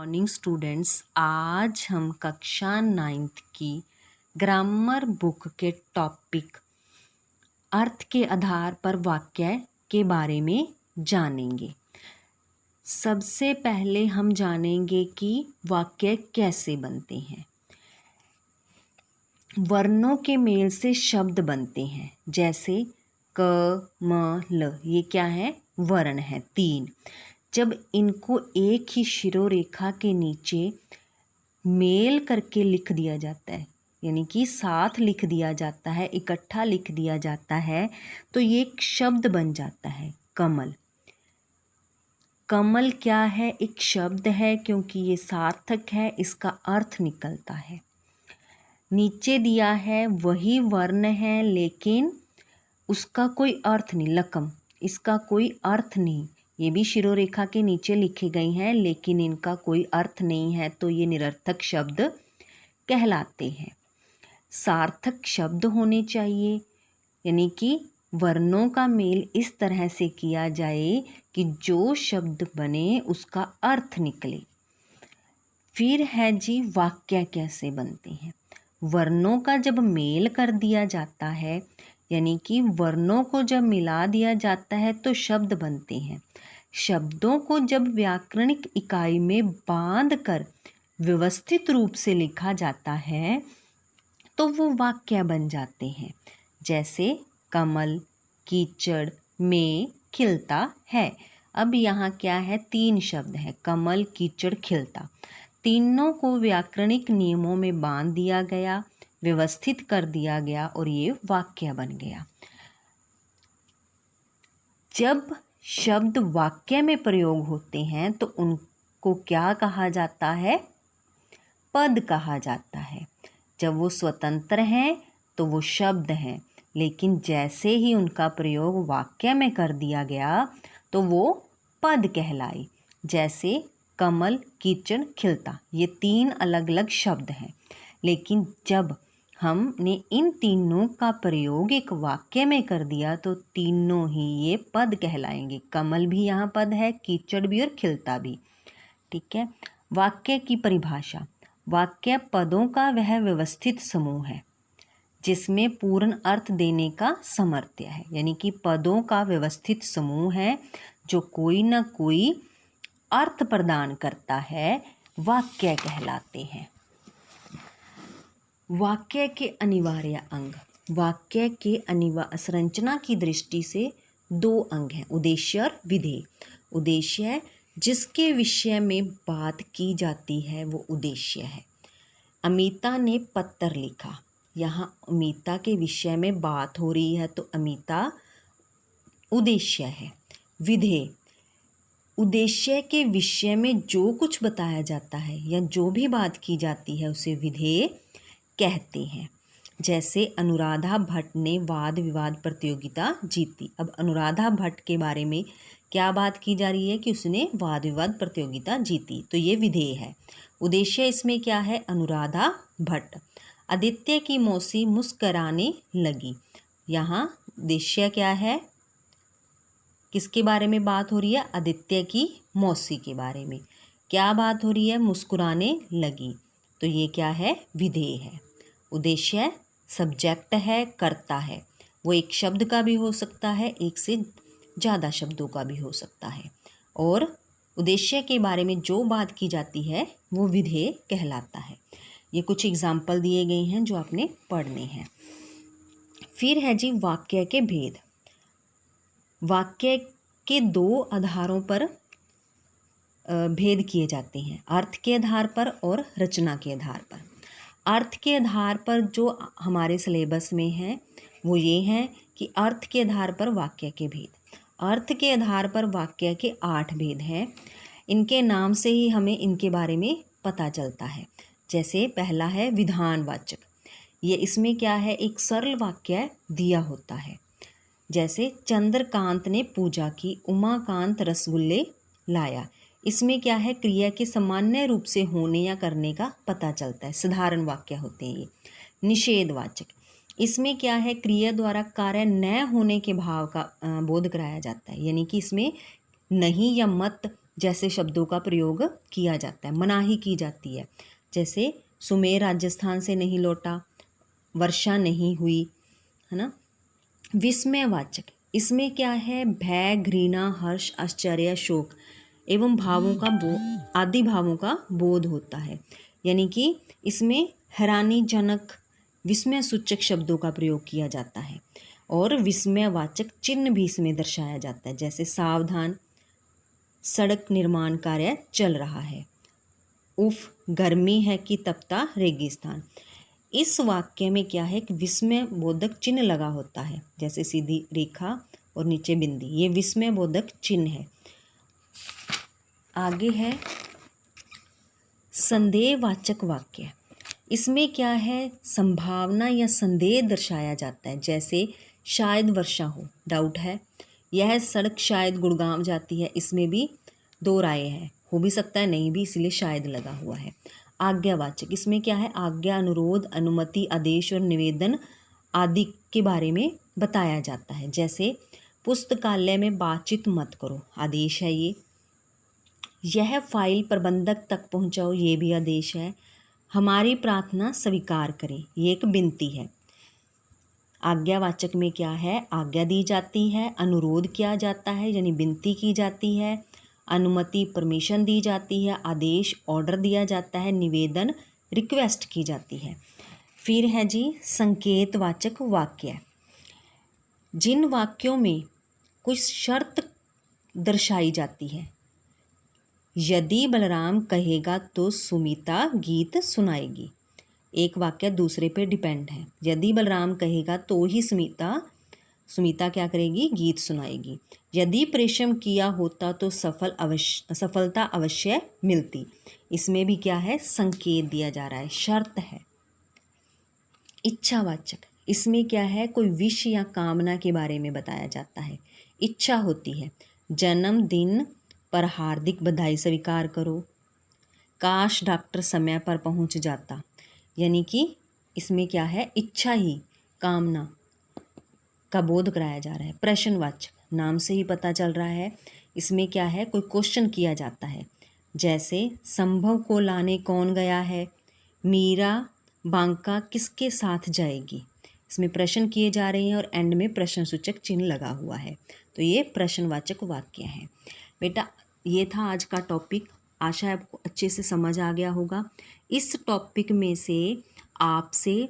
Morning students, आज हम कक्षा 9th की ग्रामर बुक के टॉपिक अर्थ के आधार पर वाक्य के बारे में जानेंगे। सबसे पहले हम जानेंगे कि वाक्य कैसे बनते हैं। वर्णों के मेल से शब्द बनते हैं, जैसे क म ल। ये क्या है? वर्ण है 3। जब इनको एक ही शिरोरेखा के नीचे मेल करके लिख दिया जाता है, यानी कि साथ लिख दिया जाता है, इकट्ठा लिख दिया जाता है, तो ये एक शब्द बन जाता है कमल। कमल क्या है? एक शब्द है, क्योंकि ये सार्थक है, इसका अर्थ निकलता है। नीचे दिया है वही वर्ण है, लेकिन उसका कोई अर्थ नहीं। लकम, इसका कोई अर्थ नहीं। ये भी शिरोरेखा के नीचे लिखे गए हैं, लेकिन इनका कोई अर्थ नहीं है, तो ये निरर्थक शब्द कहलाते हैं। सार्थक शब्द होने चाहिए, यानी कि वर्णों का मेल इस तरह से किया जाए कि जो शब्द बने उसका अर्थ निकले। फिर है जी वाक्य कैसे बनते हैं। वर्णों का जब मेल कर दिया जाता है, यानी कि वर्णों को जब मिला दिया जाता है, तो शब्द बनते हैं। शब्दों को जब व्याकरणिक इकाई में बांध कर व्यवस्थित रूप से लिखा जाता है, तो वो वाक्य बन जाते हैं। जैसे कमल कीचड़ में खिलता है। अब यहाँ क्या है? 3 शब्द है, कमल कीचड़ खिलता। तीनों को व्याकरणिक नियमों में बांध दिया गया, व्यवस्थित कर दिया गया, और ये वाक्य बन गया। जब शब्द वाक्य में प्रयोग होते हैं तो उनको क्या कहा जाता है? पद कहा जाता है। जब वो स्वतंत्र हैं तो वो शब्द हैं, लेकिन जैसे ही उनका प्रयोग वाक्य में कर दिया गया तो वो पद कहलाई। जैसे कमल कीचड़ खिलता, ये 3 अलग अलग शब्द हैं, लेकिन जब हमने इन तीनों का प्रयोग एक वाक्य में कर दिया तो तीनों ही ये पद कहलाएंगे। कमल भी यहाँ पद है, कीचड़ भी और खिलता भी। ठीक है। वाक्य की परिभाषा। वाक्य पदों का वह व्यवस्थित समूह है जिसमें पूर्ण अर्थ देने का सामर्थ्य है, यानी कि पदों का व्यवस्थित समूह है जो कोई ना कोई अर्थ प्रदान करता है, वाक्य कहलाते हैं। वाक्य के अनिवार्य अंग। वाक्य के संरचना की दृष्टि से 2 अंग हैं, उद्देश्य और विधेय। उद्देश्य जिसके विषय में बात की जाती है वो उद्देश्य है। अमिता ने पत्र लिखा, यहाँ अमिता के विषय में बात हो रही है, तो अमिता उद्देश्य है। विधेय उद्देश्य के विषय में जो कुछ बताया जाता है या जो भी बात की जाती है उसे विधेय कहते हैं। जैसे अनुराधा भट्ट ने वाद विवाद प्रतियोगिता जीती। अब अनुराधा भट्ट के बारे में क्या बात की जा रही है कि उसने वाद विवाद प्रतियोगिता जीती, तो ये विधेय है। उद्देश्य इसमें क्या है? अनुराधा भट्ट। आदित्य की मौसी मुस्कराने लगी, यहाँ उद्देश्य क्या है? किसके बारे में बात हो रही है? आदित्य की मौसी के बारे में। क्या बात हो रही है? मुस्कुराने लगी, तो ये क्या है? विधेय है। उद्देश्य सब्जेक्ट है, कर्ता है। वो एक शब्द का भी हो सकता है, एक से ज़्यादा शब्दों का भी हो सकता है, और उद्देश्य के बारे में जो बात की जाती है वो विधेय कहलाता है। ये कुछ एग्जाम्पल दिए गए हैं जो आपने पढ़ने हैं। फिर है जी वाक्य के भेद। वाक्य के 2 आधारों पर भेद किए जाते हैं, अर्थ के आधार पर और रचना के आधार पर। अर्थ के आधार पर जो हमारे सिलेबस में है वो ये है कि अर्थ के आधार पर वाक्य के भेद। अर्थ के आधार पर वाक्य के 8 भेद हैं। इनके नाम से ही हमें इनके बारे में पता चलता है। जैसे पहला है विधानवाचक। ये इसमें क्या है? एक सरल वाक्य दिया होता है। जैसे चंद्रकांत ने पूजा की, उमाकांत रसगुल्ले लाया। इसमें क्या है? क्रिया के सामान्य रूप से होने या करने का पता चलता है, साधारण वाक्य होते हैं ये। निषेधवाचक। इसमें क्या है? क्रिया द्वारा कार्य न होने के भाव का बोध कराया जाता है, यानी कि इसमें नहीं या मत जैसे शब्दों का प्रयोग किया जाता है, मनाही की जाती है। जैसे सुमेर राजस्थान से नहीं लौटा, वर्षा नहीं हुई, है ना। विस्मयवाचक, इसमें क्या है, भय, घृणा, हर्ष, आश्चर्य, शोक एवं भावों का आदि भावों का बोध होता है। यानी कि इसमें हैरानीजनक, विस्मय सूचक शब्दों का प्रयोग किया जाता है और विस्मयवाचक चिन्ह भी इसमें दर्शाया जाता है। जैसे सावधान, सड़क निर्माण कार्य चल रहा है। उफ, गर्मी है कि तपता रेगिस्तान। इस वाक्य में क्या है, एक विस्मय बोधक चिन्ह लगा होता है, जैसे सीधी रेखा और नीचे बिंदी, ये विस्मय बोधक चिन्ह है। आगे है संदेहवाचक वाक्य। इसमें क्या है, संभावना या संदेह दर्शाया जाता है। जैसे शायद वर्षा हो, डाउट है। यह सड़क शायद गुड़गांव जाती है, इसमें भी दो राय है, हो भी सकता है नहीं भी, इसलिए शायद लगा हुआ है। आज्ञावाचक, इसमें क्या है, आज्ञा, अनुरोध, अनुमति, आदेश और निवेदन आदि के बारे में बताया जाता है। जैसे पुस्तकालय में बातचीत मत करो, आदेश है ये। यह फाइल प्रबंधक तक पहुंचाओ, ये भी आदेश है। हमारी प्रार्थना स्वीकार करें, ये एक विनती है। आज्ञावाचक में क्या है, आज्ञा दी जाती है, अनुरोध किया जाता है यानी विनती की जाती है, अनुमति परमिशन दी जाती है, आदेश ऑर्डर दिया जाता है, निवेदन रिक्वेस्ट की जाती है। फिर है जी संकेतवाचक वाक्य। जिन वाक्यों में कुछ शर्त दर्शाई जाती है। यदि बलराम कहेगा तो सुमिता गीत सुनाएगी। एक वाक्य दूसरे पे डिपेंड है। यदि बलराम कहेगा तो ही सुमिता क्या करेगी, गीत सुनाएगी। यदि परिश्रम किया होता तो सफलता अवश्य मिलती। इसमें भी क्या है, संकेत दिया जा रहा है, शर्त है। इच्छावाचक, इसमें क्या है, कोई विश या कामना के बारे में बताया जाता है। इच्छा होती है, जन्मदिन पर हार्दिक बधाई स्वीकार करो। काश डॉक्टर समय पर पहुंच जाता, यानी कि इसमें क्या है, इच्छा ही, कामना का बोध कराया जा रहा है। प्रश्नवाचक, नाम से ही पता चल रहा है, इसमें क्या है, कोई क्वेश्चन किया जाता है। जैसे संभव को लाने कौन गया है, मीरा बांका किसके साथ जाएगी। इसमें प्रश्न किए जा रहे हैं और एंड में प्रश्न सूचक चिन्ह लगा हुआ है, तो ये प्रश्नवाचक वाक्य हैं। बेटा ये था आज का टॉपिक, आशा है आपको अच्छे से समझ आ गया होगा। इस टॉपिक में से आपसे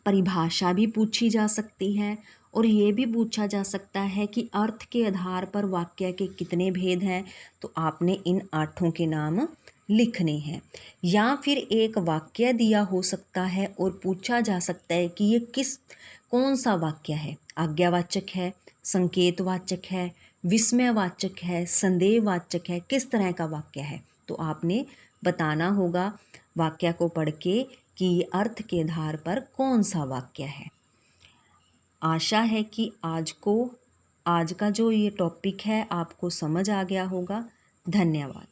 परिभाषा भी पूछी जा सकती है और ये भी पूछा जा सकता है कि अर्थ के आधार पर वाक्य के कितने भेद हैं, तो आपने इन 8 के नाम लिखने हैं। या फिर एक वाक्य दिया हो सकता है और पूछा जा सकता है कि ये कौन सा वाक्य है, आज्ञावाचक है, संकेतवाचक है, विस्मयवाचक है, संदेहवाचक है, किस तरह का वाक्य है। तो आपने बताना होगा वाक्य को पढ़ के कि ये अर्थ के आधार पर कौन सा वाक्य है। आशा है कि आज का जो ये टॉपिक है आपको समझ आ गया होगा। धन्यवाद।